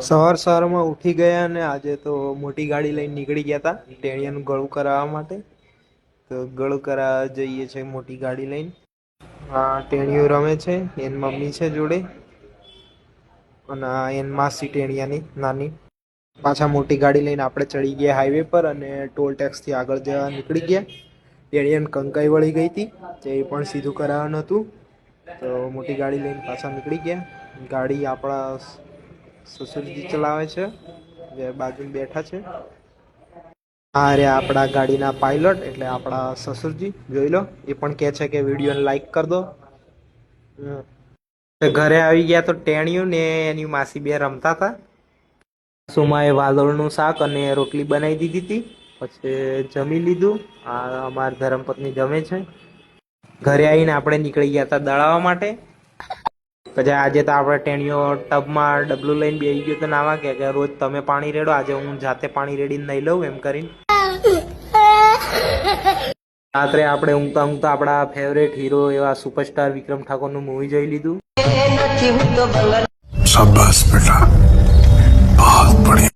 સવારમાં ઉઠી ગયા અને આજે તો મોટી ગાડી લઈને નીકળી ગયા હતા ટેણિયાનું ગળું કરાવવા માટે. તો ગળું કરાવવા જઈએ છે મોટી ગાડી લઈને. આ ટેણીઓ રમે છે, એની મમ્મી છે જોડે અને એની માસી ટેણિયાની નાની. પાછા મોટી ગાડી લઈને આપણે ચડી ગયા હાઈવે પર અને ટોલ ટેક્સથી આગળ જવા નીકળી ગયા. ટેણિયાને કંકાઈ વળી ગઈ હતી, તે પણ સીધું કરાવવાનું હતું. તો મોટી ગાડી લઈને પાછા નીકળી ગયા. ગાડી આપણા સસુરજી ચલાવે છે, જે બાજુમાં બેઠા છે. આ રે આપણા ગાડીના પાયલોટ એટલે આપણા સસુરજી, જોઈ લો. એ પણ કહે છે કે વિડીયોને લાઈક કરી દો. ઘરે આવી ગયા તો ટેણિયું ને એની માસી બે રમતા હતા. સુમાએ વાલોળનું શાક અને રોટલી બનાવી દીધી હતી. પછી જમી લીધું. આ અમારી ધર્મપત્ની જમે છે. ઘરે આવીને આપણે નીકળી ગયા હતા દળાવવા માટે. પછી આજે તો આપણે ટેણીઓ ટબમાં ડબલું લઈને બેસી ગયો તો નાવા કે રોજ તમે પાણી રેડો, આજે હું જાતે પાણી રેડીને નહીં લઉં એમ કરીને. રાત્રે આપણે ઊંઘતા ઊંઘતા આપણા ફેવરેટ હીરો એવા સુપરસ્ટાર વિક્રમ ઠાકોરનું મૂવી જોઈ લીધું. શાબાશ બેટા, બહુત બઢિયા.